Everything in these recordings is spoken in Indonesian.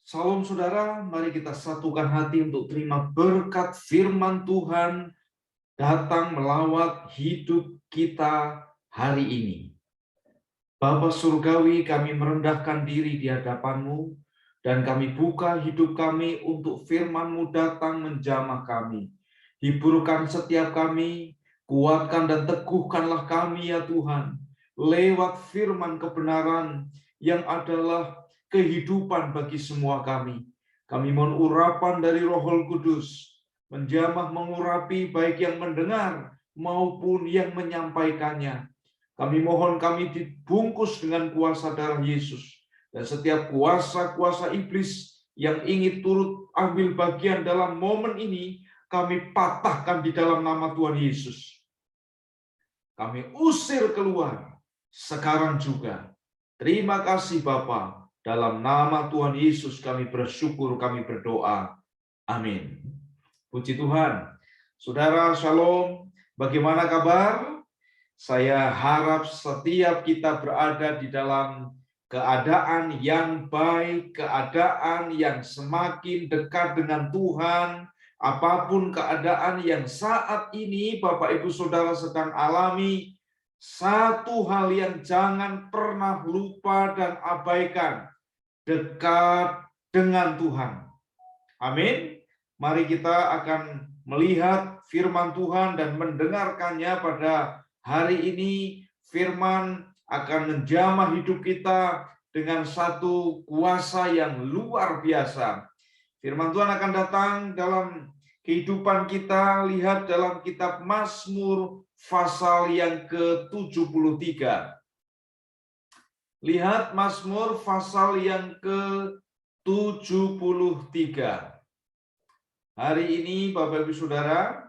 Salam saudara, mari kita satukan hati untuk terima berkat firman Tuhan datang melawat hidup kita hari ini. Bapa Surgawi, kami merendahkan diri di hadapan-Mu, dan kami buka hidup kami untuk firman-Mu datang menjamah kami. Hiburkan setiap kami, kuatkan dan teguhkanlah kami ya Tuhan, lewat firman kebenaran yang adalah kehidupan bagi semua kami. Kami mohon urapan dari Roh Kudus, menjamah mengurapi baik yang mendengar maupun yang menyampaikannya. Kami mohon kami dibungkus dengan kuasa darah Yesus. Dan setiap kuasa-kuasa iblis yang ingin turut ambil bagian dalam momen ini, kami patahkan di dalam nama Tuhan Yesus. Kami usir keluar sekarang juga. Terima kasih Bapa. Dalam nama Tuhan Yesus kami bersyukur, kami berdoa. Amin. Puji Tuhan. Saudara, shalom. Bagaimana kabar? Saya harap setiap kita berada di dalam keadaan yang baik, keadaan yang semakin dekat dengan Tuhan. Apapun keadaan yang saat ini Bapak Ibu Saudara sedang alami, satu hal yang jangan pernah lupa dan abaikan, dekat dengan Tuhan. Amin. Mari kita akan melihat firman Tuhan dan mendengarkannya pada hari ini. Firman akan menjamah hidup kita dengan satu kuasa yang luar biasa. Firman Tuhan akan datang dalam kehidupan kita. Lihat dalam kitab Mazmur pasal yang ke-73. Lihat Mazmur pasal yang ke-73. Hari ini Bapak Ibu Saudara,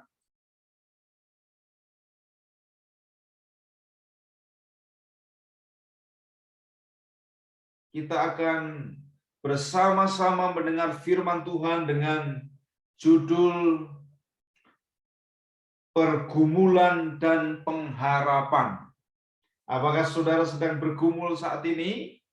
kita akan bersama-sama mendengar firman Tuhan dengan judul Pergumulan dan Pengharapan. Apakah saudara sedang bergumul saat ini?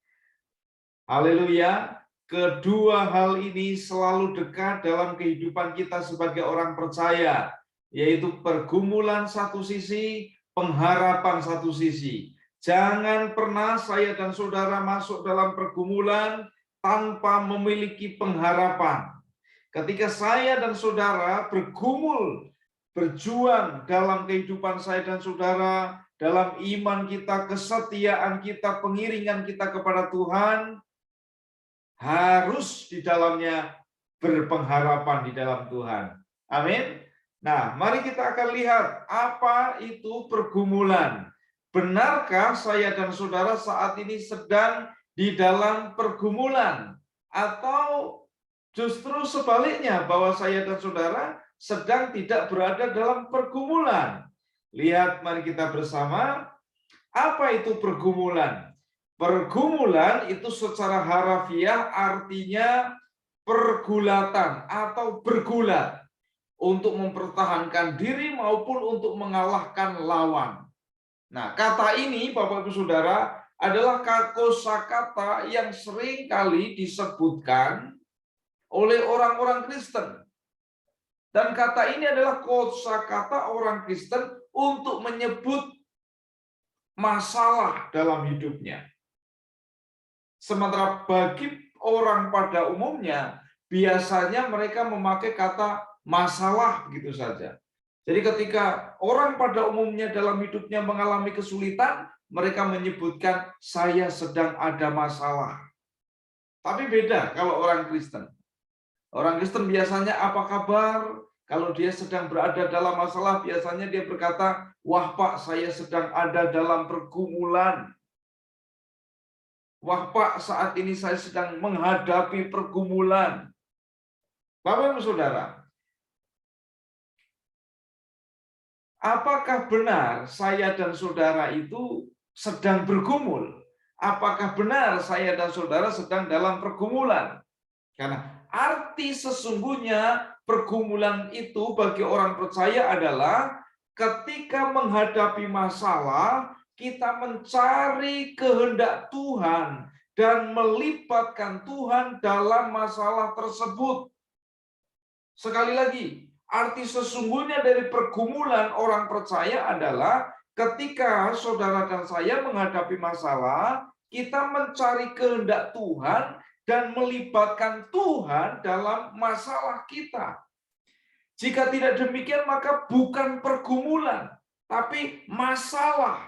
Haleluya. Kedua hal ini selalu dekat dalam kehidupan kita sebagai orang percaya, yaitu pergumulan satu sisi, pengharapan satu sisi. Jangan pernah saya dan saudara masuk dalam pergumulan tanpa memiliki pengharapan. Ketika saya dan saudara bergumul, berjuang dalam kehidupan saya dan saudara, dalam iman kita, kesetiaan kita, pengiringan kita kepada Tuhan, harus di dalamnya berpengharapan di dalam Tuhan. Amin. Nah, mari kita akan lihat apa itu pergumulan. Benarkah saya dan saudara saat ini sedang di dalam pergumulan? Atau justru sebaliknya, bahwa saya dan saudara sedang tidak berada dalam pergumulan? Lihat, mari kita bersama. Apa itu pergumulan? Pergumulan itu secara harafiah artinya pergulatan atau bergulat untuk mempertahankan diri maupun untuk mengalahkan lawan. Nah, kata ini Bapak Ibu Saudara adalah kosakata yang sering kali disebutkan oleh orang-orang Kristen. Dan kata ini adalah kosakata orang Kristen untuk menyebut masalah dalam hidupnya. Sementara bagi orang pada umumnya, biasanya mereka memakai kata masalah gitu saja. Jadi ketika orang pada umumnya dalam hidupnya mengalami kesulitan, mereka menyebutkan saya sedang ada masalah. Tapi beda kalau orang Kristen. Orang Kristen biasanya apa kabar? Kalau dia sedang berada dalam masalah, biasanya dia berkata, wah Pak, saya sedang ada dalam pergumulan. Wah Pak, saat ini saya sedang menghadapi pergumulan. Bapak Ibu Saudara, apakah benar saya dan saudara itu sedang bergumul? Apakah benar saya dan saudara sedang dalam pergumulan? Karena arti sesungguhnya pergumulan itu bagi orang percaya adalah ketika menghadapi masalah, kita mencari kehendak Tuhan, dan melibatkan Tuhan dalam masalah tersebut. Sekali lagi, arti sesungguhnya dari pergumulan orang percaya adalah ketika saudara dan saya menghadapi masalah, kita mencari kehendak Tuhan dan melibatkan Tuhan dalam masalah kita. Jika tidak demikian, maka bukan pergumulan, tapi masalah.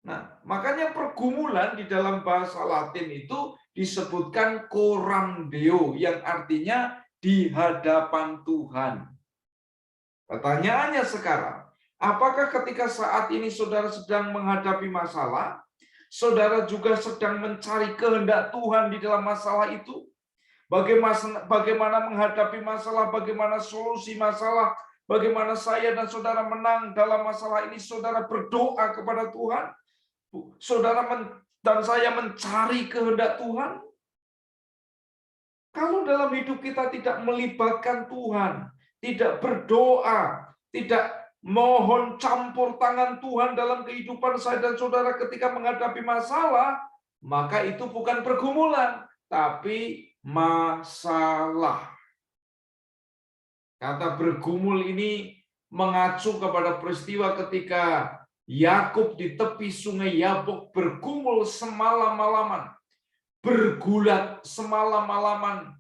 Nah, makanya pergumulan di dalam bahasa Latin itu disebutkan coram Deo, yang artinya di hadapan Tuhan. Pertanyaannya sekarang, apakah ketika saat ini saudara sedang menghadapi masalah, saudara juga sedang mencari kehendak Tuhan di dalam masalah itu? Bagaimana menghadapi masalah, bagaimana solusi masalah, bagaimana saya dan saudara menang dalam masalah ini, saudara berdoa kepada Tuhan, saudara dan saya mencari kehendak Tuhan. Kalau dalam hidup kita tidak melibatkan Tuhan, tidak berdoa, tidak mohon campur tangan Tuhan dalam kehidupan saya dan saudara ketika menghadapi masalah, maka itu bukan pergumulan, tapi masalah. Kata bergumul ini mengacu kepada peristiwa ketika Yakub di tepi sungai Yabok bergumul semalam-malaman, bergulat semalam-malaman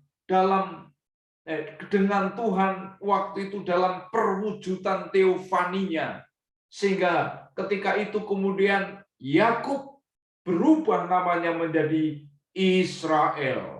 dengan Tuhan waktu itu dalam perwujudan teofaninya, sehingga ketika itu kemudian Yakub berubah namanya menjadi Israel.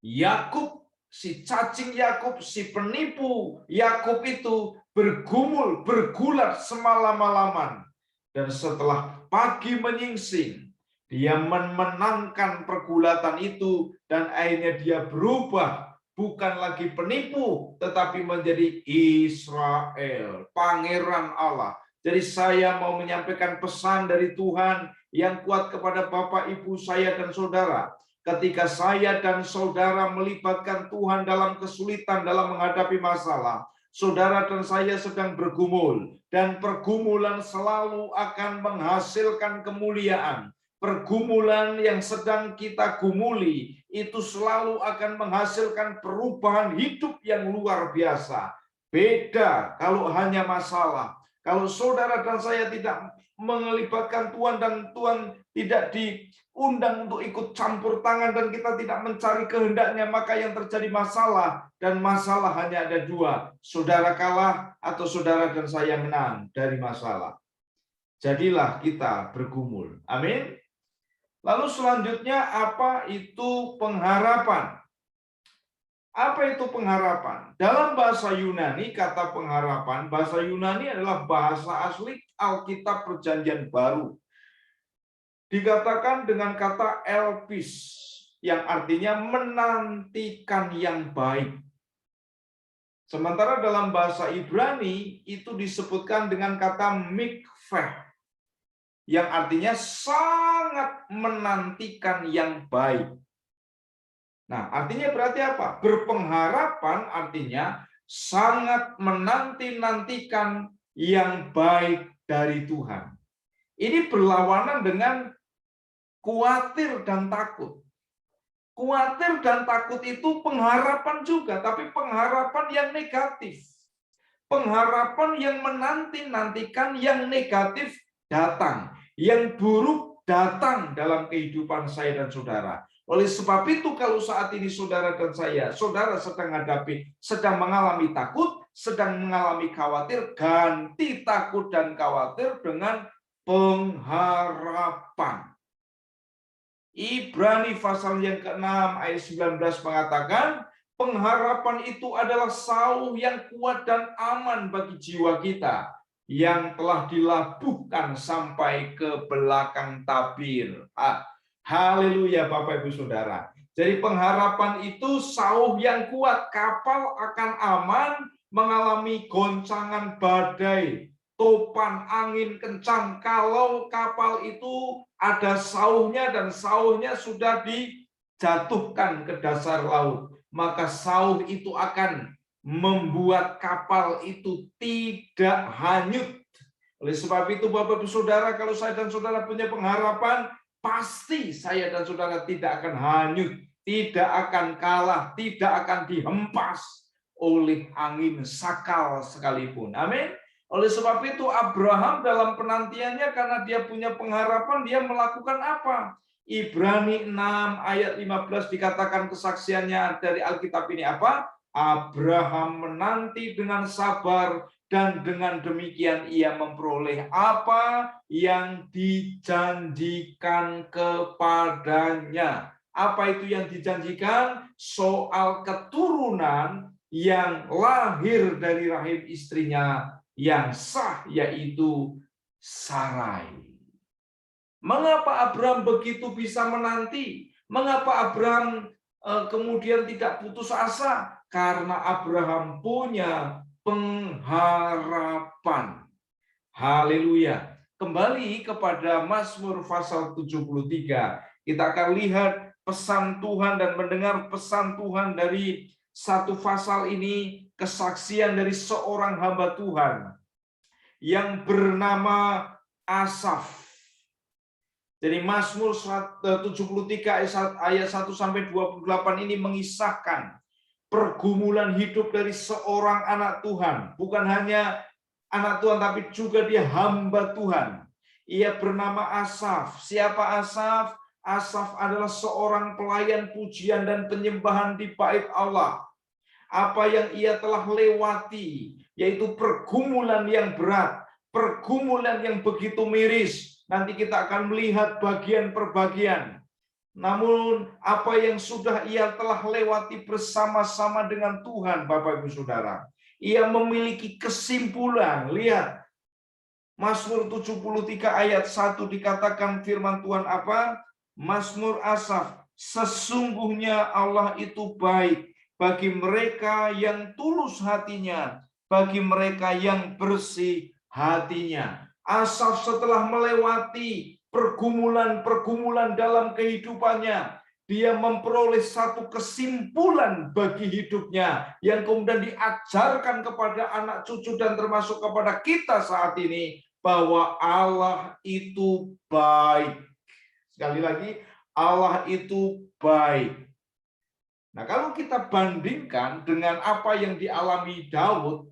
Yakub, si cacing Yakub, si penipu Yakub itu bergumul, bergulat semalam-malaman. Dan setelah pagi menyingsing, dia memenangkan pergulatan itu dan akhirnya dia berubah, bukan lagi penipu, tetapi menjadi Israel, pangeran Allah. Jadi saya mau menyampaikan pesan dari Tuhan yang kuat kepada Bapak, Ibu, saya, dan saudara. Ketika saya dan saudara melibatkan Tuhan dalam kesulitan, dalam menghadapi masalah, saudara dan saya sedang bergumul. Dan pergumulan selalu akan menghasilkan kemuliaan. Pergumulan yang sedang kita gumuli, itu selalu akan menghasilkan perubahan hidup yang luar biasa. Beda kalau hanya masalah. Kalau saudara dan saya tidak melibatkan Tuhan dan Tuhan tidak diundang untuk ikut campur tangan dan kita tidak mencari kehendaknya, maka yang terjadi masalah, dan masalah hanya ada dua, saudara kalah atau saudara dan saya menang dari masalah. Jadilah kita bergumul. Amin. Lalu selanjutnya, apa itu pengharapan? Apa itu pengharapan? Dalam bahasa Yunani, kata pengharapan, bahasa Yunani adalah bahasa asli Alkitab Perjanjian Baru. Dikatakan dengan kata elpis, yang artinya menantikan yang baik. Sementara dalam bahasa Ibrani, itu disebutkan dengan kata mikveh, yang artinya sangat menantikan yang baik. Nah, artinya berarti apa? Berpengharapan artinya sangat menanti-nantikan yang baik dari Tuhan. Ini berlawanan dengan khawatir dan takut. Khawatir dan takut itu pengharapan juga, tapi pengharapan yang negatif. Pengharapan yang menanti-nantikan yang negatif datang. Yang buruk datang dalam kehidupan saya dan saudara. Oleh sebab itu, kalau saat ini saudara dan saya, saudara sedang mengalami takut, sedang mengalami khawatir, ganti takut dan khawatir dengan pengharapan. Ibrani pasal yang ke-6 ayat 19 mengatakan, pengharapan itu adalah sauh yang kuat dan aman bagi jiwa kita, yang telah dilabuhkan sampai ke belakang tabir. Haleluya Bapak Ibu Saudara. Jadi pengharapan itu sauh yang kuat. Kapal akan aman mengalami goncangan badai, topan angin kencang. Kalau kapal itu ada sauhnya dan sauhnya sudah dijatuhkan ke dasar laut, maka sauh itu akan membuat kapal itu tidak hanyut. Oleh sebab itu Bapak Ibu Saudara, kalau saya dan saudara punya pengharapan, pasti saya dan saudara tidak akan hanyut, tidak akan kalah, tidak akan dihempas oleh angin sakal sekalipun. Amin. Oleh sebab itu Abraham dalam penantiannya, karena dia punya pengharapan, dia melakukan apa? Ibrani 6 ayat 15 dikatakan kesaksiannya dari Alkitab ini apa? Abraham menanti dengan sabar, dan dengan demikian ia memperoleh apa yang dijanjikan kepadanya. Apa itu yang dijanjikan? Soal keturunan yang lahir dari rahim istrinya yang sah, yaitu Sarai. Mengapa Abraham begitu bisa menanti? Mengapa Abraham kemudian tidak putus asa? Karena Abraham punya pengharapan. Haleluya. Kembali kepada Mazmur pasal 73. Kita akan lihat pesan Tuhan dan mendengar pesan Tuhan dari satu pasal ini, kesaksian dari seorang hamba Tuhan yang bernama Asaf. Jadi Mazmur 73 ayat 1 sampai 28 ini mengisahkan pergumulan hidup dari seorang anak Tuhan. Bukan hanya anak Tuhan, tapi juga dia hamba Tuhan. Ia bernama Asaf. Siapa Asaf? Asaf adalah seorang pelayan pujian dan penyembahan di bait Allah. Apa yang ia telah lewati, yaitu pergumulan yang berat, pergumulan yang begitu miris. Nanti kita akan melihat bagian per bagian. Namun apa yang sudah ia telah lewati bersama-sama dengan Tuhan, Bapak Ibu Saudara, ia memiliki kesimpulan. Lihat, Mazmur 73 ayat 1 dikatakan firman Tuhan apa? Mazmur Asaf, sesungguhnya Allah itu baik bagi mereka yang tulus hatinya, bagi mereka yang bersih hatinya. Asaf setelah melewati pergumulan-pergumulan dalam kehidupannya, dia memperoleh satu kesimpulan bagi hidupnya yang kemudian diajarkan kepada anak cucu dan termasuk kepada kita saat ini, bahwa Allah itu baik. Sekali lagi, Allah itu baik. Nah, kalau kita bandingkan dengan apa yang dialami Daud,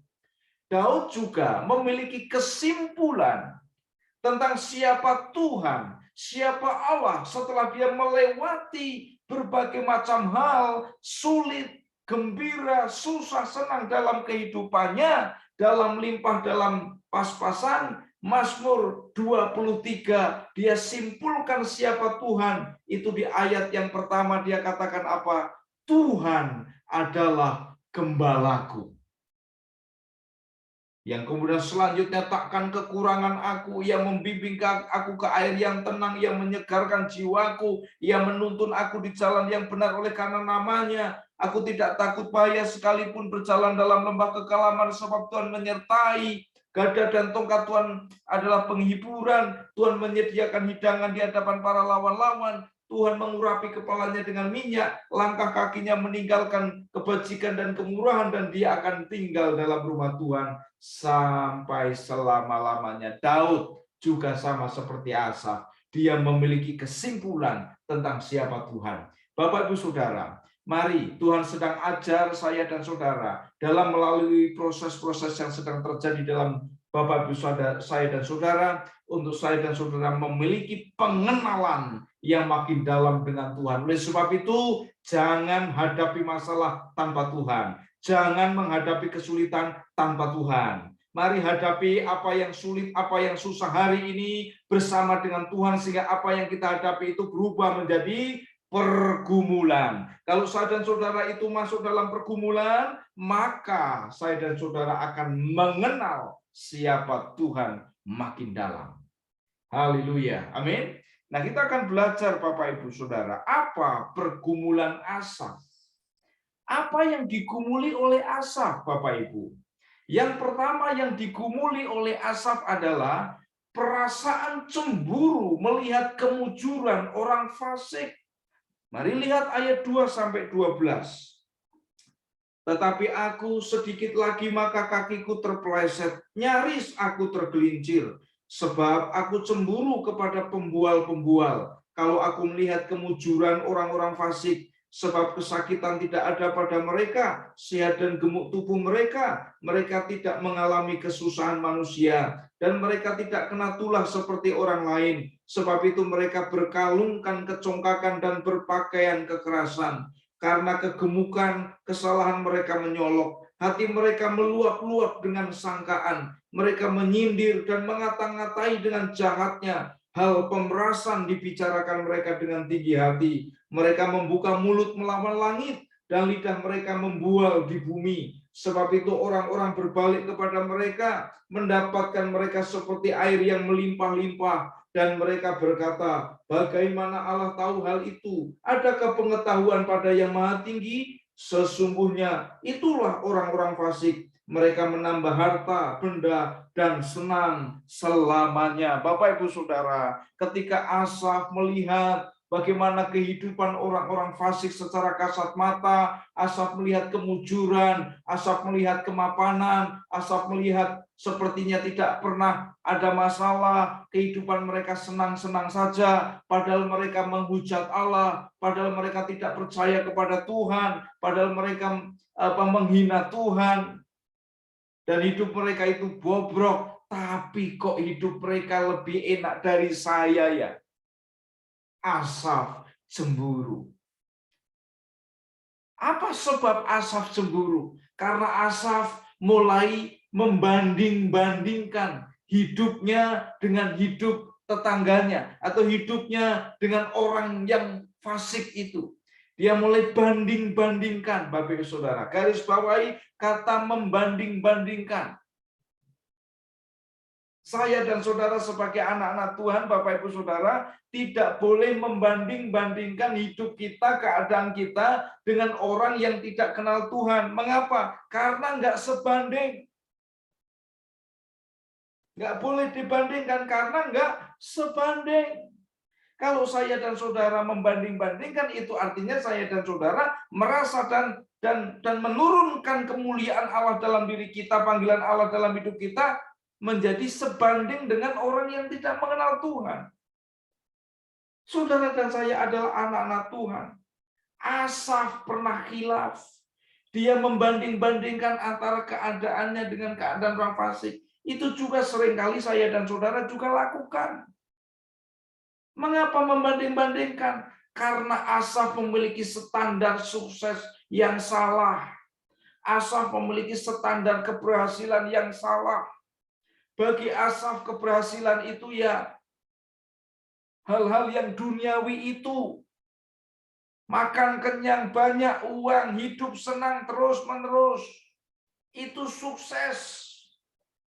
Daud juga memiliki kesimpulan tentang siapa Tuhan, siapa Allah setelah dia melewati berbagai macam hal, sulit, gembira, susah, senang dalam kehidupannya, dalam limpah, dalam pas-pasan. Mazmur 23, dia simpulkan siapa Tuhan. Itu di ayat yang pertama dia katakan apa? Tuhan adalah gembalaku. Yang kemudian selanjutnya, takkan kekurangan aku, ia membimbing aku ke air yang tenang, ia menyegarkan jiwaku, ia menuntun aku di jalan yang benar oleh karena namanya. Aku tidak takut bahaya sekalipun berjalan dalam lembah kekelaman, sebab Tuhan menyertai. Gada dan tongkat Tuhan adalah penghiburan. Tuhan menyediakan hidangan di hadapan para lawan-lawan. Tuhan mengurapi kepalanya dengan minyak, langkah kakinya meninggalkan kebajikan dan kemurahan, dan dia akan tinggal dalam rumah Tuhan sampai selama-lamanya. Daud juga sama seperti Asaf. Dia memiliki kesimpulan tentang siapa Tuhan. Bapak Ibu Saudara, mari Tuhan sedang ajar saya dan saudara dalam melalui proses-proses yang sedang terjadi dalam Bapak Ibu saya dan saudara, untuk saya dan saudara memiliki pengenalan yang makin dalam dengan Tuhan. Oleh sebab itu, jangan hadapi masalah tanpa Tuhan. Jangan menghadapi kesulitan tanpa Tuhan. Mari hadapi apa yang sulit, apa yang susah hari ini bersama dengan Tuhan, sehingga apa yang kita hadapi itu berubah menjadi pergumulan. Kalau saya dan saudara itu masuk dalam pergumulan, maka saya dan saudara akan mengenal siapa Tuhan makin dalam. Haleluya. Amin. Nah, kita akan belajar Bapak Ibu Saudara, apa pergumulan Asaf? Apa yang digumuli oleh Asaf, Bapak Ibu? Yang pertama yang digumuli oleh Asaf adalah perasaan cemburu melihat kemujuran orang fasik. Mari lihat ayat 2 sampai 12. Tetapi aku sedikit lagi maka kakiku terpeleset, nyaris aku tergelincir, sebab aku cemburu kepada pembual-pembual. kalau aku melihat kemujuran orang-orang fasik, sebab kesakitan tidak ada pada mereka, sehat dan gemuk tubuh mereka tidak mengalami kesusahan manusia, dan mereka tidak kena tulah seperti orang lain. Sebab itu mereka berkalungkan kecongkakan dan berpakaian kekerasan. Karena kegemukan, kesalahan mereka menyolok. Hati mereka meluap-luap dengan sangkaan. Mereka menyindir dan mengata-ngatai dengan jahatnya. Hal pemerasan dibicarakan mereka dengan tinggi hati. Mereka membuka mulut melawan langit, dan lidah mereka membual di bumi. Sebab itu orang-orang berbalik kepada mereka, mendapatkan mereka seperti air yang melimpah-limpah. Dan mereka berkata, bagaimana Allah tahu hal itu? Adakah pengetahuan pada yang maha tinggi? Sesungguhnya itulah orang-orang fasik. Mereka menambah harta, benda, dan senang selamanya. Bapak Ibu Saudara, ketika Asaf melihat bagaimana kehidupan orang-orang fasik secara kasat mata, Asaf melihat kemujuran, Asaf melihat kemapanan, Asaf melihat sepertinya tidak pernah ada masalah, kehidupan mereka senang-senang saja, padahal mereka menghujat Allah, padahal mereka tidak percaya kepada Tuhan, padahal mereka menghina Tuhan, dan hidup mereka itu bobrok, tapi kok hidup mereka lebih enak dari saya ya? Asaf cemburu. Apa sebab Asaf cemburu? Karena Asaf mulai membanding-bandingkan hidupnya dengan hidup tetangganya, atau hidupnya dengan orang yang fasik itu. Dia mulai banding-bandingkan, Bapak Ibu Saudara. Garis bawahi kata membanding-bandingkan. Saya dan saudara sebagai anak-anak Tuhan, Bapak Ibu Saudara, tidak boleh membanding-bandingkan hidup kita, keadaan kita dengan orang yang tidak kenal Tuhan. Mengapa? Karena nggak sebanding. Nggak boleh dibandingkan karena nggak sebanding. Kalau saya dan saudara membanding-bandingkan, itu artinya saya dan saudara merasa dan menurunkan kemuliaan Allah dalam diri kita, panggilan Allah dalam hidup kita, menjadi sebanding dengan orang yang tidak mengenal Tuhan. Saudara dan saya adalah anak-anak Tuhan. Asaf pernah khilaf. Dia membanding-bandingkan antara keadaannya dengan keadaan orang fasik. Itu juga seringkali saya dan saudara juga lakukan. Mengapa membanding-bandingkan? Karena Asaf memiliki standar sukses yang salah. Asaf memiliki standar keberhasilan yang salah. Bagi Asaf keberhasilan itu ya hal-hal yang duniawi itu. Makan kenyang, banyak uang, hidup senang terus-menerus. Itu sukses.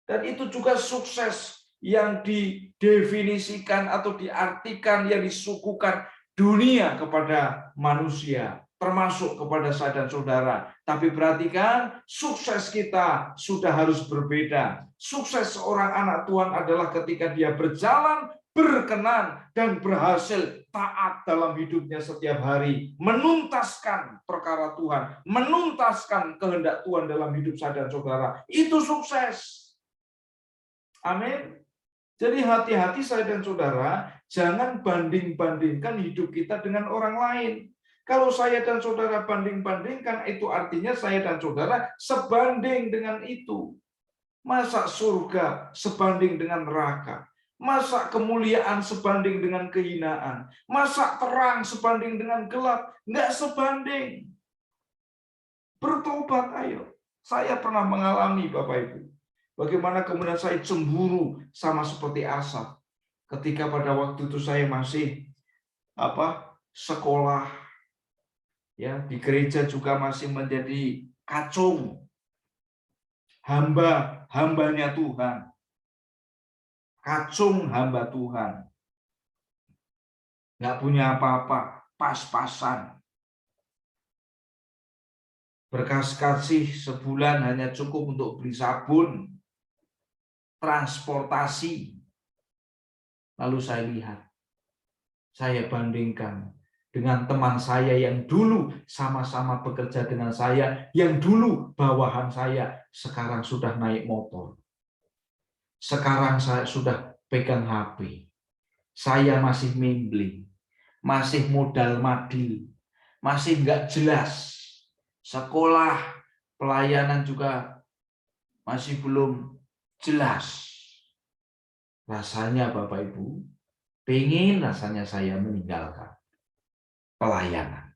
Dan itu juga sukses yang didefinisikan atau diartikan, yang disuguhkan dunia kepada manusia, termasuk kepada saya dan saudara. Tapi perhatikan, sukses kita sudah harus berbeda. Sukses seorang anak Tuhan adalah ketika dia berjalan, berkenan, dan berhasil taat dalam hidupnya setiap hari, menuntaskan perkara Tuhan, menuntaskan kehendak Tuhan dalam hidup saya dan saudara. Itu sukses. Amin. Jadi hati-hati saya dan saudara, jangan banding-bandingkan hidup kita dengan orang lain. Kalau saya dan saudara banding-bandingkan, itu artinya saya dan saudara sebanding dengan itu. Masa surga sebanding dengan neraka? Masa kemuliaan sebanding dengan kehinaan? Masa terang sebanding dengan gelap? Enggak sebanding. Bertobat ayo. Saya pernah mengalami, Bapak Ibu. Bagaimana kemudian saya cemburu sama seperti Asaf. Ketika pada waktu itu saya masih sekolah, ya, di gereja juga masih menjadi kacung, hambanya Tuhan, kacung hamba Tuhan, nggak punya apa-apa, pas-pasan, berkas kasih sebulan hanya cukup untuk beli sabun, transportasi. Lalu saya lihat, saya bandingkan dengan teman saya yang dulu sama-sama bekerja dengan saya, yang dulu bawahan saya, sekarang sudah naik motor. Sekarang saya sudah pegang HP. Saya masih membeli. masih modal madil, masih nggak jelas. Sekolah, pelayanan juga masih belum jelas. Rasanya Bapak Ibu, rasanya saya meninggalkan pelayanan.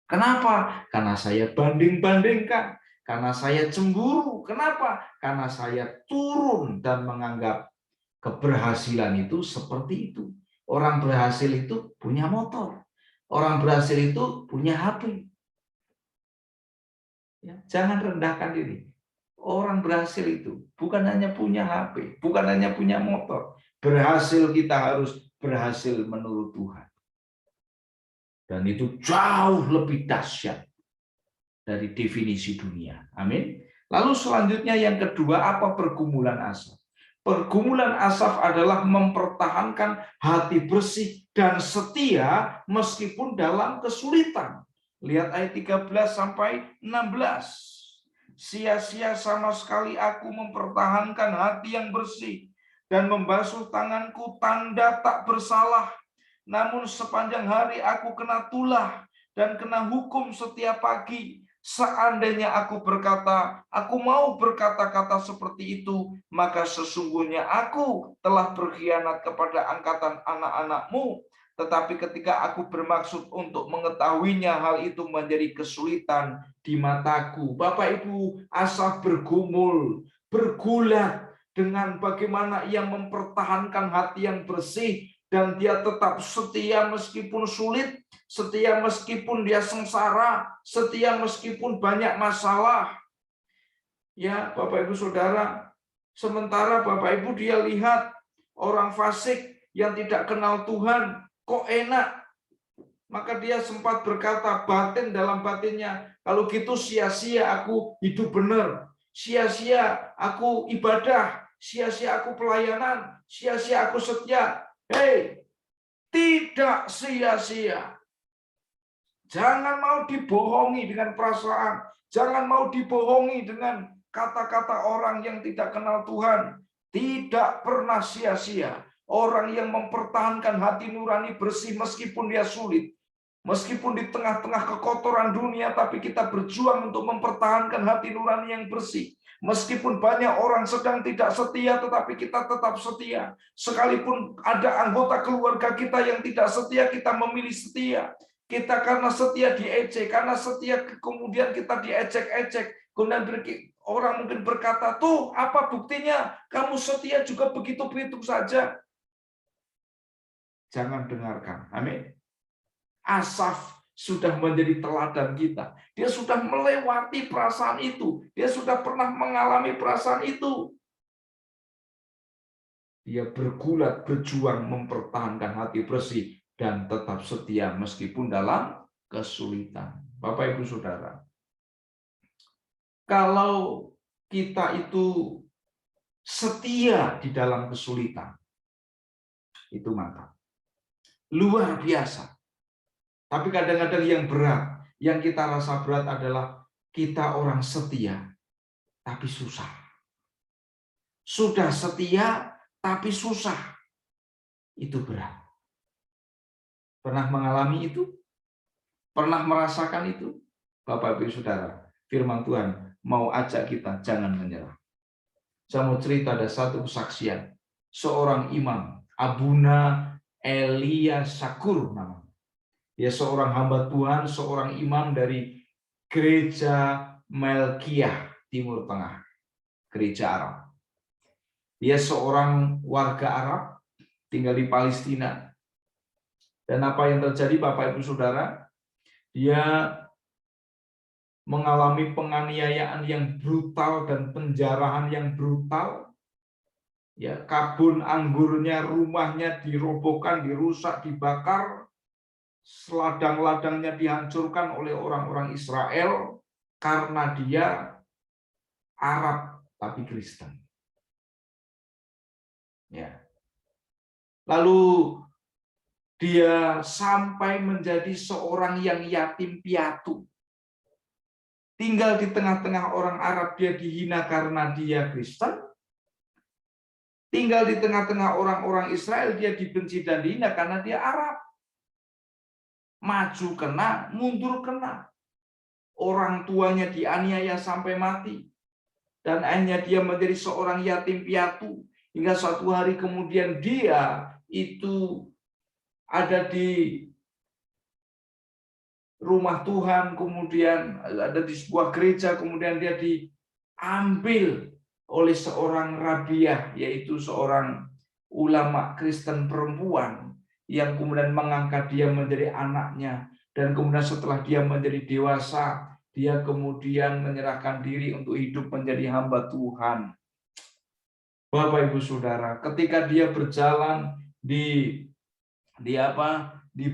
Kenapa? Karena saya banding-bandingkan. Karena saya cemburu. Kenapa? Karena saya turun dan menganggap keberhasilan itu seperti itu. Orang berhasil itu punya motor. Orang berhasil itu punya HP. Ya, jangan rendahkan diri. Orang berhasil itu bukan hanya punya HP, bukan hanya punya motor. Berhasil kita harus berhasil menurut Tuhan. Dan itu jauh lebih dahsyat dari definisi dunia. Amin. Lalu selanjutnya yang kedua, apa pergumulan Asaf? Pergumulan Asaf adalah mempertahankan hati bersih dan setia meskipun dalam kesulitan. Lihat ayat 13 sampai 16. Sia-sia sama sekali aku mempertahankan hati yang bersih dan membasuh tanganku tanda tak bersalah. Namun sepanjang hari aku kena tulah dan kena hukum setiap pagi. Seandainya aku berkata, aku mau berkata-kata seperti itu, maka sesungguhnya aku telah berkhianat kepada angkatan anak-anakmu. Tetapi ketika aku bermaksud untuk mengetahuinya, hal itu menjadi kesulitan di mataku. Bapak Ibu, Asaf bergumul, bergulat dengan bagaimana ia mempertahankan hati yang bersih, dan dia tetap setia meskipun sulit, setia meskipun dia sengsara, setia meskipun banyak masalah. Ya, Bapak Ibu Saudara, sementara Bapak Ibu dia lihat orang fasik yang tidak kenal Tuhan, kok enak. Maka dia sempat berkata batin dalam batinnya, kalau gitu sia-sia aku hidup benar, sia-sia aku ibadah, sia-sia aku pelayanan, sia-sia aku setia. Hei, tidak sia-sia. Jangan mau dibohongi dengan perasaan, jangan mau dibohongi dengan kata-kata orang yang tidak kenal Tuhan. Tidak pernah sia-sia. Orang yang mempertahankan hati nurani bersih meskipun dia sulit. Meskipun di tengah-tengah kekotoran dunia, tapi kita berjuang untuk mempertahankan hati nurani yang bersih. Meskipun banyak orang sedang tidak setia, tetapi kita tetap setia. Sekalipun ada anggota keluarga kita yang tidak setia, kita memilih setia. Kita karena setia diejek, karena setia kemudian kita diejek-ejek. Kemudian orang mungkin berkata, tuh apa buktinya? Kamu setia juga begitu-begitu saja. Jangan dengarkan. Amin. Asaf sudah menjadi teladan kita. Dia sudah melewati perasaan itu. Dia sudah pernah mengalami perasaan itu. Dia bergulat, berjuang mempertahankan hati bersih dan tetap setia meskipun dalam kesulitan. Bapak Ibu Saudara, kalau kita itu setia di dalam kesulitan, itu mantap. Luar biasa. Tapi kadang-kadang yang berat, yang kita rasa berat adalah kita orang setia, tapi susah. Sudah setia, tapi susah. Itu berat. Pernah mengalami itu? Pernah merasakan itu? Bapak Ibu Saudara, firman Tuhan mau ajak kita jangan menyerah. Saya mau cerita ada satu kesaksian. Seorang imam, Abuna Elia Sakur namanya. Dia seorang hamba Tuhan, seorang imam dari gereja Melkiah Timur Tengah, gereja Arab. Dia seorang warga Arab, tinggal di Palestina. Dan apa yang terjadi Bapak Ibu Saudara? Dia mengalami penganiayaan yang brutal dan penjarahan yang brutal. Ya, kebun anggurnya, rumahnya dirobohkan, dirusak, dibakar. Ladang-ladangnya dihancurkan oleh orang-orang Israel karena dia Arab tapi Kristen. Ya. Lalu dia sampai menjadi seorang yang yatim piatu. Tinggal di tengah-tengah orang Arab, dia dihina karena dia Kristen. Tinggal di tengah-tengah orang-orang Israel, dia dibenci dan dihina karena dia Arab. maju kena, mundur kena. Orang tuanya dianiaya sampai mati. Dan akhirnya dia menjadi seorang yatim piatu. Hingga suatu hari kemudian dia itu ada di rumah Tuhan, kemudian ada di sebuah gereja, kemudian dia diambil oleh seorang rabiah, yaitu seorang ulama Kristen perempuan yang kemudian mengangkat dia menjadi anaknya. Dan kemudian setelah dia menjadi dewasa, dia kemudian menyerahkan diri untuk hidup menjadi hamba Tuhan. Bapak Ibu Saudara, ketika dia berjalan di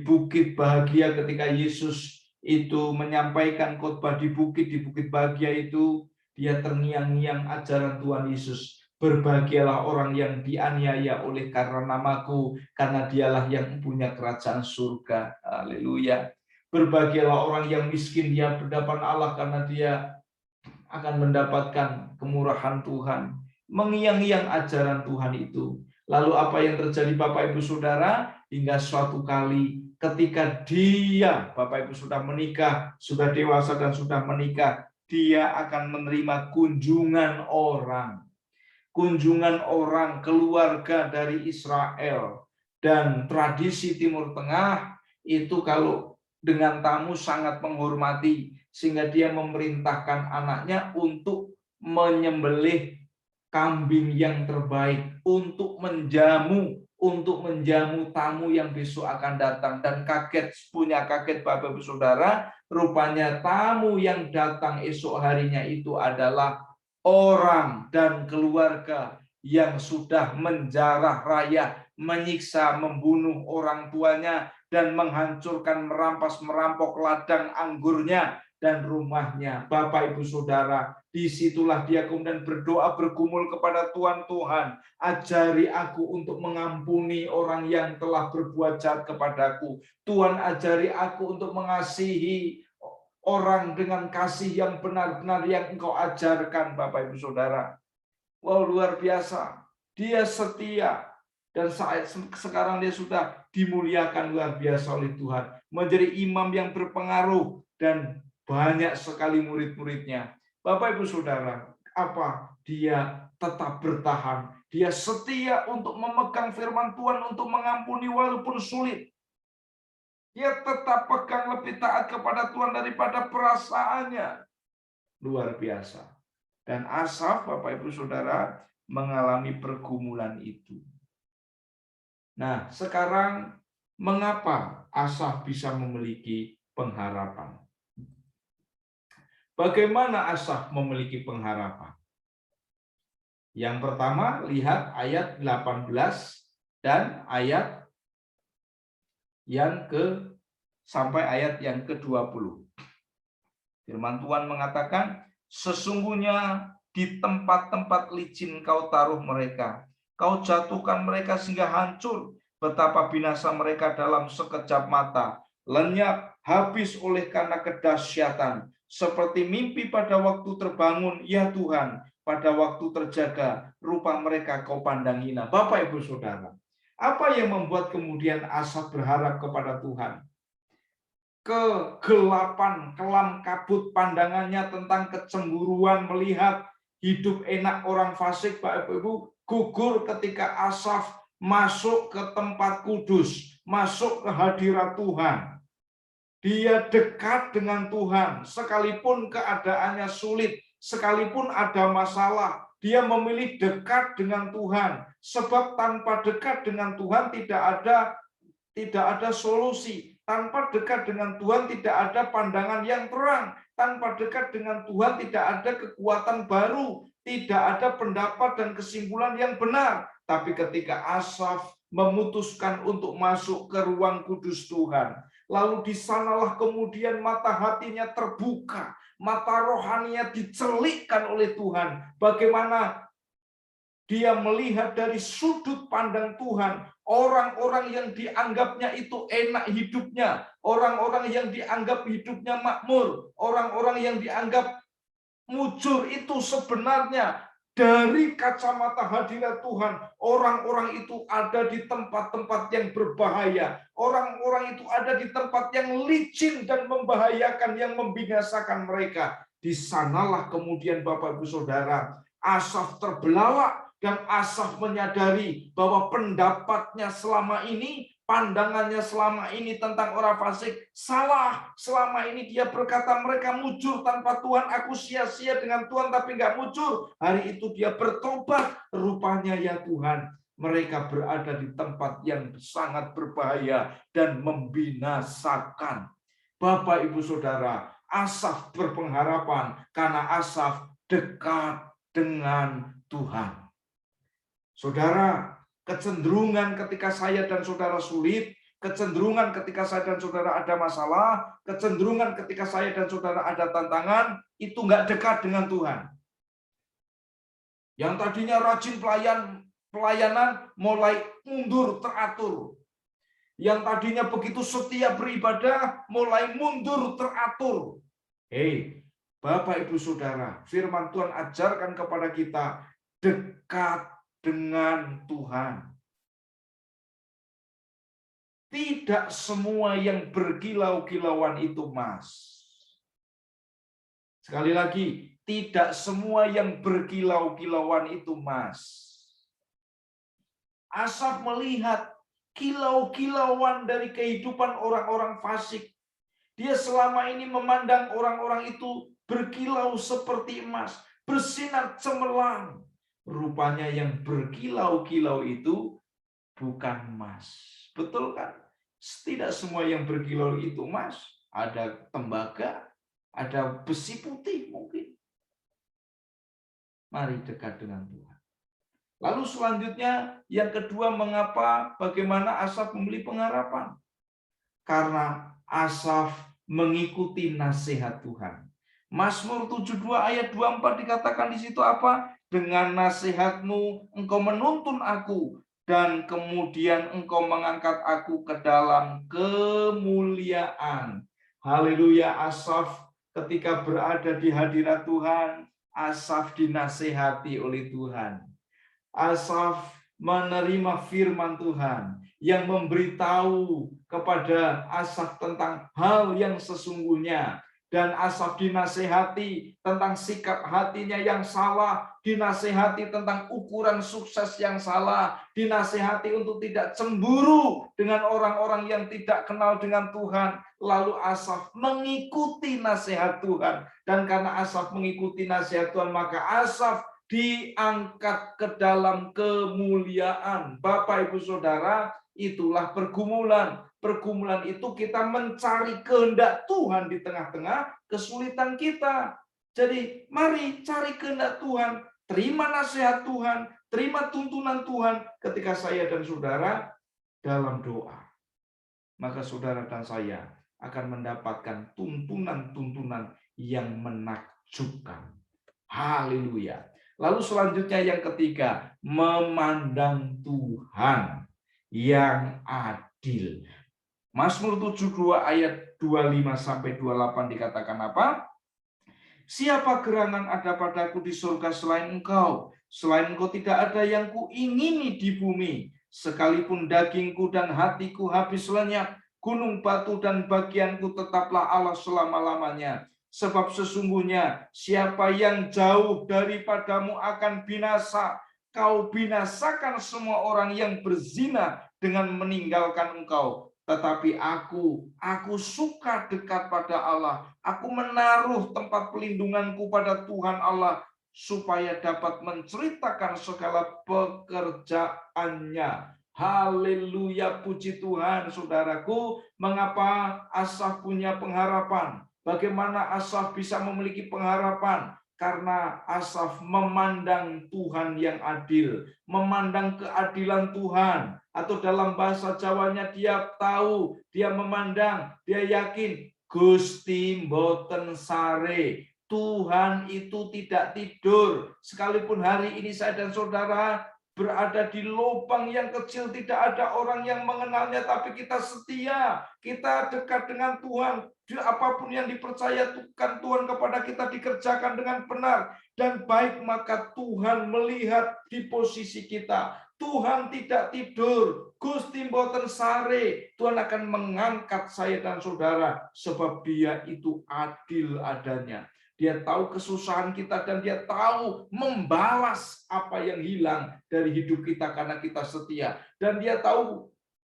bukit bahagia, ketika Yesus itu menyampaikan khotbah di bukit bahagia itu, dia terngiang-ngiang ajaran Tuhan Yesus. Berbahagialah orang yang dianiaya oleh karena namaku, karena dialah yang punya kerajaan surga. Haleluya. Berbahagialah orang yang miskin di hadapan Allah, karena dia akan mendapatkan kemurahan Tuhan. Mengiang-iang ajaran Tuhan itu. Lalu apa yang terjadi Bapak Ibu Saudara? Hingga suatu kali ketika dia, Bapak Ibu sudah menikah, sudah dewasa dan sudah menikah, dia akan menerima kunjungan orang. Kunjungan orang keluarga dari Israel. Dan tradisi Timur Tengah itu kalau dengan tamu sangat menghormati, sehingga dia memerintahkan anaknya untuk menyembelih kambing yang terbaik untuk menjamu tamu yang besok akan datang. Dan kaget Bapak Ibu Saudara, rupanya tamu yang datang esok harinya itu adalah orang dan keluarga yang sudah menjarah raya, menyiksa, membunuh orang tuanya, dan menghancurkan, merampok ladang anggurnya dan rumahnya. Bapak Ibu Saudara, disitulah dia kemudian berdoa, bergumul kepada Tuhan, ajari aku untuk mengampuni orang yang telah berbuat jahat kepadaku. Tuhan, ajari aku untuk mengasihi orang dengan kasih yang benar-benar yang Engkau ajarkan, Bapak Ibu Saudara. Wow, luar biasa. Dia setia. Dan sekarang dia sudah dimuliakan luar biasa oleh Tuhan. Menjadi imam yang berpengaruh dan banyak sekali murid-muridnya. Bapak Ibu Saudara, apa? Dia tetap bertahan. Dia setia untuk memegang firman Tuhan, untuk mengampuni walaupun sulit. Dia tetap pegang, lebih taat kepada Tuhan daripada perasaannya. Luar biasa. Dan Asaf, Bapak Ibu Saudara, mengalami pergumulan itu. Nah, sekarang mengapa Asaf bisa memiliki pengharapan? Bagaimana Asaf memiliki pengharapan? Yang pertama, lihat ayat 18 dan ayat yang sampai ayat yang ke-20. Firman Tuhan mengatakan, sesungguhnya di tempat-tempat licin kau taruh mereka. Kau jatuhkan mereka sehingga hancur. Betapa binasa mereka dalam sekejap mata. Lenyap, habis oleh karena kedahsyatan. Seperti mimpi pada waktu terbangun, ya Tuhan. Pada waktu terjaga, rupa mereka kau pandang hina. Bapak Ibu Saudara, apa yang membuat kemudian Asaf berharap kepada Tuhan? Kegelapan, kelam kabut pandangannya tentang kecemburuan melihat hidup enak orang fasik, Bapak Ibu, gugur ketika Asaf masuk ke tempat kudus, masuk ke hadirat Tuhan. Dia dekat dengan Tuhan, sekalipun keadaannya sulit, sekalipun ada masalah, dia memilih dekat dengan Tuhan, sebab tanpa dekat dengan Tuhan tidak ada solusi. Tanpa dekat dengan Tuhan tidak ada pandangan yang terang. Tanpa dekat dengan Tuhan tidak ada kekuatan baru. Tidak ada pendapat dan kesimpulan yang benar. Tapi ketika Asaf memutuskan untuk masuk ke ruang kudus Tuhan, lalu di sanalah kemudian mata hatinya terbuka. Mata rohaninya dicelikkan oleh Tuhan. Bagaimana dia melihat dari sudut pandang Tuhan, orang-orang yang dianggapnya itu enak hidupnya, orang-orang yang dianggap hidupnya makmur, orang-orang yang dianggap mujur itu sebenarnya Dari kacamata hadirat Tuhan, orang-orang itu ada di tempat-tempat yang berbahaya. Orang-orang itu ada di tempat yang licin dan membahayakan, yang membinasakan mereka. Di sanalah kemudian Bapak Ibu Saudara, Asaf terbelalak dan Asaf menyadari bahwa pendapatnya selama ini, pandangannya selama ini tentang orang fasik salah. Selama ini dia berkata mereka mujur tanpa Tuhan, aku sia-sia dengan Tuhan tapi nggak mujur. Hari itu dia bertobat, rupanya ya Tuhan, mereka berada di tempat yang sangat berbahaya dan membinasakan. Bapak Ibu Saudara, Asaf berpengharapan karena Asaf dekat dengan Tuhan. Saudara, kecenderungan ketika saya dan saudara sulit, kecenderungan ketika saya dan saudara ada masalah, kecenderungan ketika saya dan saudara ada tantangan, itu nggak dekat dengan Tuhan. Yang tadinya rajin pelayanan mulai mundur teratur. Yang tadinya begitu setia beribadah mulai mundur teratur. Hei, Bapak Ibu Saudara, firman Tuhan ajarkan kepada kita dekat dengan Tuhan. Tidak semua yang berkilau-kilauan itu emas. Sekali lagi, tidak semua yang berkilau-kilauan itu emas. Asaf melihat kilau-kilauan dari kehidupan orang-orang fasik. Dia selama ini memandang orang-orang itu berkilau seperti emas, bersinar cemerlang. Rupanya yang berkilau-kilau itu bukan emas. Betul kan? Tidak semua yang berkilau itu emas. Ada tembaga, ada besi putih mungkin. Mari dekat dengan Tuhan. Lalu selanjutnya yang kedua, bagaimana Asaf membeli pengharapan? Karena Asaf mengikuti nasihat Tuhan. Mazmur 72 ayat 24 dikatakan di situ apa? Dengan nasihatmu engkau menuntun aku, dan kemudian engkau mengangkat aku ke dalam kemuliaan. Haleluya. Asaf ketika berada di hadirat Tuhan, Asaf dinasihati oleh Tuhan. Asaf menerima firman Tuhan yang memberitahu kepada Asaf tentang hal yang sesungguhnya. Dan Asaf dinasehati tentang sikap hatinya yang salah, dinasehati tentang ukuran sukses yang salah, dinasehati untuk tidak cemburu dengan orang-orang yang tidak kenal dengan Tuhan. Lalu Asaf mengikuti nasihat Tuhan. Dan karena Asaf mengikuti nasihat Tuhan, maka Asaf diangkat ke dalam kemuliaan. Bapak Ibu Saudara, itulah pergumulan. Pergumulan itu kita mencari kehendak Tuhan di tengah-tengah kesulitan kita. Jadi mari cari kehendak Tuhan, terima nasihat Tuhan, terima tuntunan Tuhan ketika saya dan saudara dalam doa. Maka saudara dan saya akan mendapatkan tuntunan-tuntunan yang menakjubkan. Haleluya. Lalu selanjutnya yang ketiga, memandang Tuhan yang adil. Mazmur 72 ayat 25 sampai 28 dikatakan apa? Siapa gerangan ada padaku di surga selain engkau? Selain engkau tidak ada yang kuingini di bumi. Sekalipun dagingku dan hatiku habis lenyap, gunung batu dan bagianku tetaplah Allah selama-lamanya. Sebab sesungguhnya siapa yang jauh daripadamu akan binasa. Kau binasakan semua orang yang berzina dengan meninggalkan engkau. Tetapi aku suka dekat pada Allah. Aku menaruh tempat pelindunganku pada Tuhan Allah, supaya dapat menceritakan segala pekerjaannya. Haleluya, puji Tuhan. Saudaraku, mengapa Asaf punya pengharapan? Bagaimana Asaf bisa memiliki pengharapan? Karena Asaf memandang Tuhan yang adil, memandang keadilan Tuhan, atau dalam bahasa Jawanya dia tahu, dia memandang, dia yakin Gusti mboten sare. Tuhan itu tidak tidur. Sekalipun hari ini saya dan saudara berada di lubang yang kecil, tidak ada orang yang mengenalnya, tapi kita setia, kita dekat dengan Tuhan. Apapun yang dipercayakan Tuhan kepada kita dikerjakan dengan benar dan baik, maka Tuhan melihat di posisi kita. Tuhan tidak tidur, Gusti mboten sare. Tuhan akan mengangkat saya dan saudara, sebab Dia itu adil adanya. Dia tahu kesusahan kita dan Dia tahu membalas apa yang hilang dari hidup kita karena kita setia. Dan Dia tahu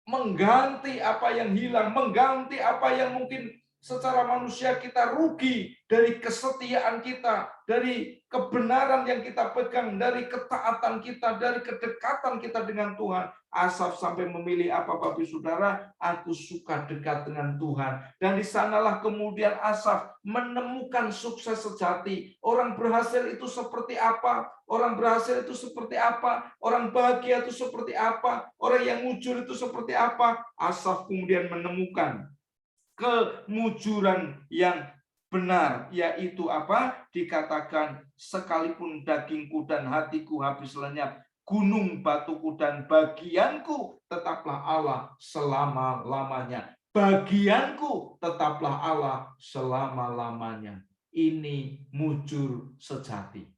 mengganti apa yang hilang, mengganti apa yang mungkin secara manusia kita rugi dari kesetiaan kita, dari kebenaran yang kita pegang, dari ketaatan kita, dari kedekatan kita dengan Tuhan. Asaf sampai memilih apa, Bapak Saudara? Aku suka dekat dengan Tuhan. Dan di sanalah kemudian Asaf menemukan sukses sejati. Orang berhasil itu seperti apa? Orang berhasil itu seperti apa? Orang bahagia itu seperti apa? Orang yang mujur itu seperti apa? Asaf kemudian menemukan kemujuran yang benar, yaitu apa? Dikatakan, sekalipun dagingku dan hatiku habis lenyap, gunung batuku dan bagianku tetaplah Allah selama-lamanya. Bagianku tetaplah Allah selama-lamanya. Ini mujur sejati.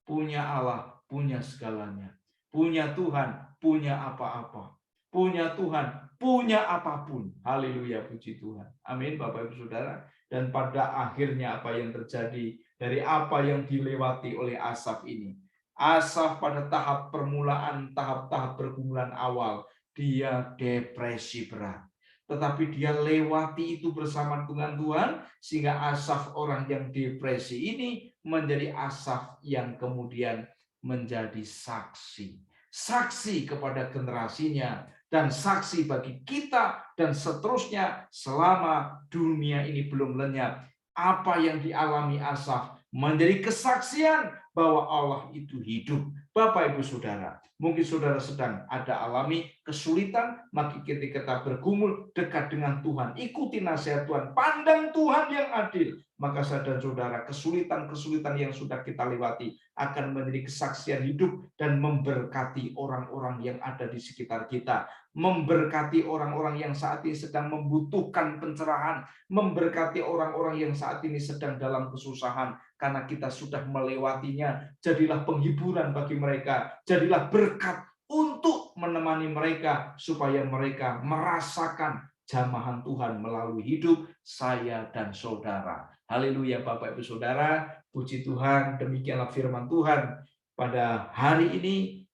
Punya Allah, punya segalanya. Punya Tuhan, punya apa-apa. Punya Tuhan, punya apapun. Haleluya, puji Tuhan. Amin, Bapak Ibu Saudara. Dan pada akhirnya apa yang terjadi dari apa yang dilewati oleh Asaf ini. Asaf pada tahap permulaan, tahap-tahap pergumulan awal, dia depresi berat. Tetapi dia lewati itu bersama dengan Tuhan, sehingga Asaf orang yang depresi ini menjadi Asaf yang kemudian menjadi saksi. Saksi kepada generasinya, dan saksi bagi kita dan seterusnya selama dunia ini belum lenyap. Apa yang dialami Asaf menjadi kesaksian bahwa Allah itu hidup. Bapak Ibu Saudara, mungkin saudara sedang ada alami kesulitan, maka ketika kita bergumul dekat dengan Tuhan, ikuti nasihat Tuhan, pandang Tuhan yang adil, maka saya dan saudara kesulitan-kesulitan yang sudah kita lewati akan menjadi kesaksian hidup dan memberkati orang-orang yang ada di sekitar kita, memberkati orang-orang yang saat ini sedang membutuhkan pencerahan, memberkati orang-orang yang saat ini sedang dalam kesusahan, karena kita sudah melewatinya. Jadilah penghiburan bagi mereka, jadilah berkat untuk menemani mereka, supaya mereka merasakan jamahan Tuhan melalui hidup saya dan saudara. Haleluya, Bapak Ibu Saudara, puji Tuhan, demikianlah firman Tuhan pada hari ini,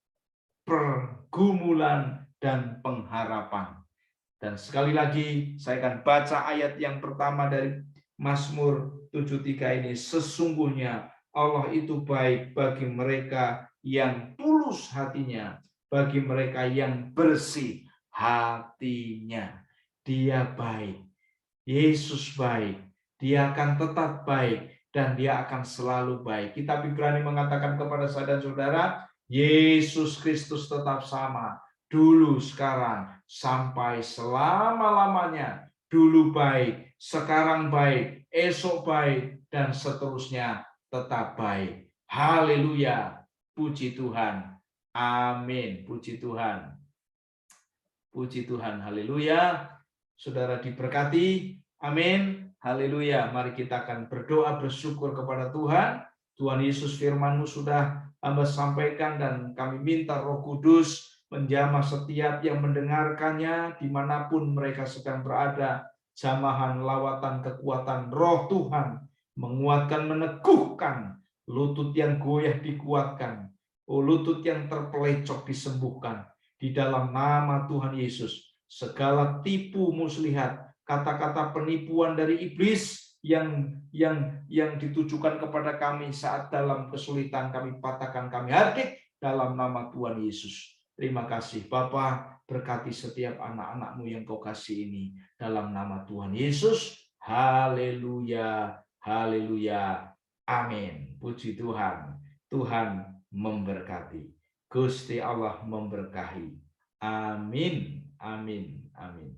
pergumulan dan pengharapan. Dan sekali lagi saya akan baca ayat yang pertama dari Mazmur 73 ini. Sesungguhnya Allah itu baik bagi mereka yang tulus hatinya, bagi mereka yang bersih hatinya. Dia baik, Yesus baik, Dia akan tetap baik, dan Dia akan selalu baik. Kitab Ibrani mengatakan kepada saya dan saudara, Yesus Kristus tetap sama, dulu, sekarang, sampai selama-lamanya. Dulu baik, sekarang baik, esok baik, dan seterusnya tetap baik. Haleluya, puji Tuhan. Amin, puji Tuhan. Puji Tuhan, haleluya. Saudara diberkati, amin, haleluya. Mari kita akan berdoa bersyukur kepada Tuhan. Tuhan Yesus, firman-Mu sudah Hamba sampaikan, dan kami minta Roh Kudus menjamah setiap yang mendengarkannya dimanapun mereka sedang berada. Jamahan, lawatan, kekuatan Roh Tuhan menguatkan, meneguhkan, lutut yang goyah dikuatkan, lutut yang terpelecok disembuhkan di dalam nama Tuhan Yesus. Segala tipu muslihat, kata-kata penipuan dari iblis yang ditujukan kepada kami saat dalam kesulitan, kami patahkan, kami hadik dalam nama Tuhan Yesus. Terima kasih Bapa, berkati setiap anak-anak-Mu yang Kau kasih ini dalam nama Tuhan Yesus. Haleluya, haleluya, amin. Puji Tuhan, Tuhan memberkati. Gusti Allah memberkahi. Amin, amin, amin.